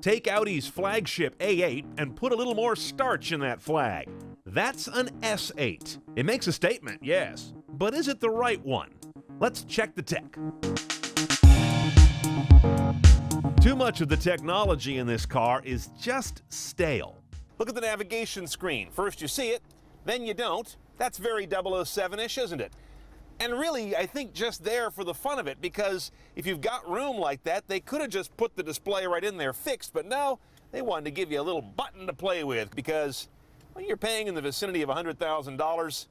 Take Audi's flagship A8 and put a little more starch in that flag. That's an S8. It makes a statement, yes, but is it the right one? Let's check the tech. Too much of the technology in this car is just stale. Look at the navigation screen. First you see it, then you don't. That's very 007-ish, isn't it? And really, I think just there for the fun of it, because if you've got room like that, they could have just put the display right in there fixed, but no, they wanted to give you a little button to play with because, well, you're paying in the vicinity of $100,000.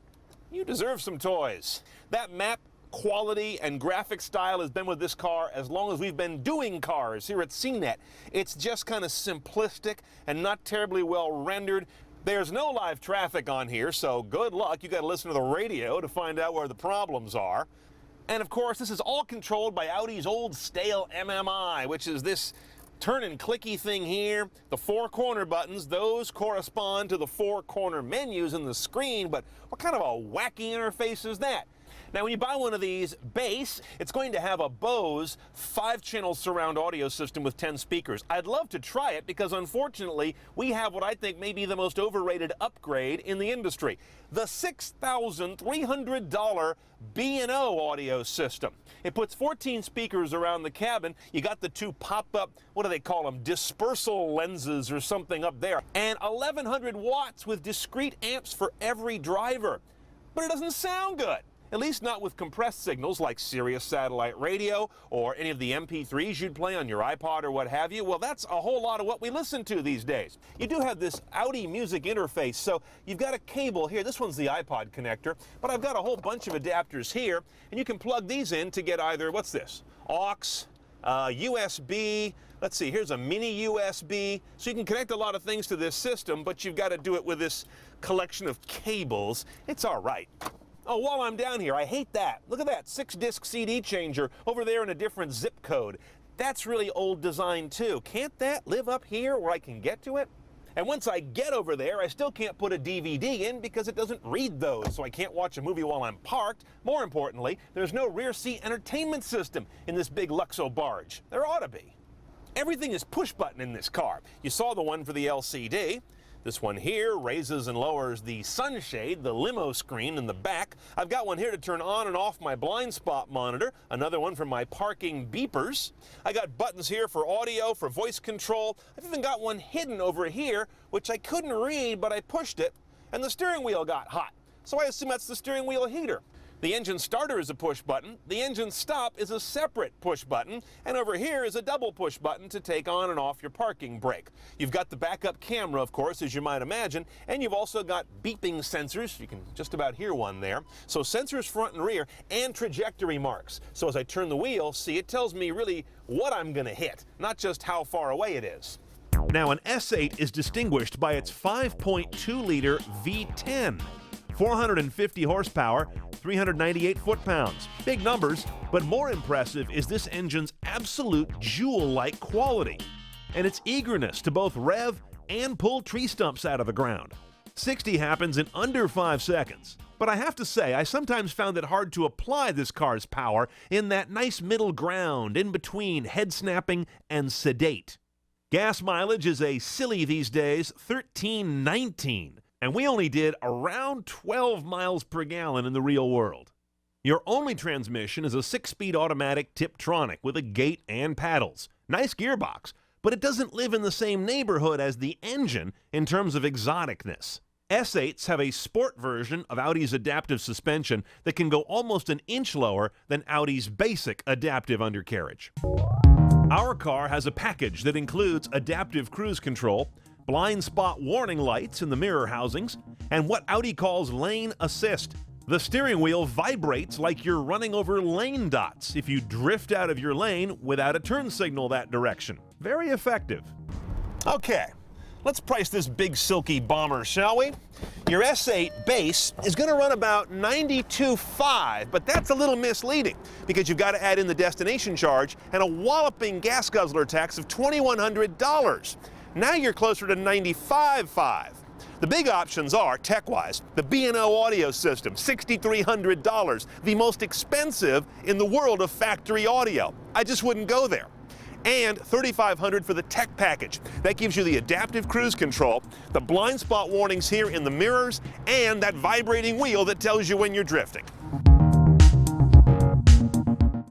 You deserve some toys. That map quality and graphic style has been with this car as long as we've been doing cars here at CNET. It's just kind of simplistic and not terribly well rendered. There's no live traffic on here, so good luck. You got to listen to the radio to find out where the problems are. And of course, this is all controlled by Audi's old stale MMI, which is this turn and clicky thing here. The four corner buttons, those correspond to the four corner menus in the screen, but what kind of a wacky interface is that? Now, when you buy one of these base, it's going to have a Bose 5-channel surround audio system with 10 speakers. I'd love to try it because, unfortunately, we have what I think may be the most overrated upgrade in the industry. The $6,300 B&O audio system. It puts 14 speakers around the cabin. You got the two pop-up, what do they call them, dispersal lenses or something up there. And 1,100 watts with discrete amps for every driver. But it doesn't sound good. At least not with compressed signals like Sirius satellite radio or any of the MP3s you'd play on your iPod or what have you. Well, that's a whole lot of what we listen to these days. You do have this Audi music interface, so you've got a cable here. This one's the iPod connector, but I've got a whole bunch of adapters here, and you can plug these in to get either, what's this, aux, USB, let's see, here's a mini USB. So you can connect a lot of things to this system, but you've got to do it with this collection of cables. It's all right. Oh, while I'm down here, I hate that. Look at that, 6-disc CD changer over there in a different zip code. That's really old design too. Can't that live up here where I can get to it? And once I get over there, I still can't put a DVD in because it doesn't read those, so I can't watch a movie while I'm parked. More importantly, there's no rear seat entertainment system in this big Luxo barge. There ought to be. Everything is push button in this car. You saw the one for the LCD. This one here raises and lowers the sunshade, the limo screen in the back. I've got one here to turn on and off my blind spot monitor, another one for my parking beepers. I got buttons here for audio, for voice control. I've even got one hidden over here, which I couldn't read, but I pushed it, and the steering wheel got hot. So I assume that's the steering wheel heater. The engine starter is a push button, the engine stop is a separate push button, and over here is a double push button to take on and off your parking brake. You've got the backup camera, of course, as you might imagine, and you've also got beeping sensors. You can just about hear one there. So sensors front and rear, and trajectory marks. So as I turn the wheel, see, it tells me really what I'm going to hit, not just how far away it is. Now, an S8 is distinguished by its 5.2-liter V10. 450 horsepower, 398 foot-pounds. Big numbers, but more impressive is this engine's absolute jewel-like quality and its eagerness to both rev and pull tree stumps out of the ground. 60 happens in under 5 seconds. But I have to say, I sometimes found it hard to apply this car's power in that nice middle ground in between head-snapping and sedate. Gas mileage is a silly these days, 1319. And we only did around 12 miles per gallon in the real world. Your only transmission is a 6-speed automatic Tiptronic with a gate and paddles. Nice gearbox, but it doesn't live in the same neighborhood as the engine in terms of exoticness. S8s have a sport version of Audi's adaptive suspension that can go almost an inch lower than Audi's basic adaptive undercarriage. Our car has a package that includes adaptive cruise control, blind spot warning lights in the mirror housings, and what Audi calls lane assist. The steering wheel vibrates like you're running over lane dots if you drift out of your lane without a turn signal that direction. Very effective. Okay, let's price this big silky bomber, shall we? Your S8 base is going to run about $92,500, but that's a little misleading because you've got to add in the destination charge and a walloping gas guzzler tax of $2,100. Now you're closer to $95,500. The big options are, tech-wise, the B&O audio system, $6,300, the most expensive in the world of factory audio. I just wouldn't go there. and $3,500 for the tech package. That gives you the adaptive cruise control, the blind spot warnings here in the mirrors, and that vibrating wheel that tells you when you're drifting.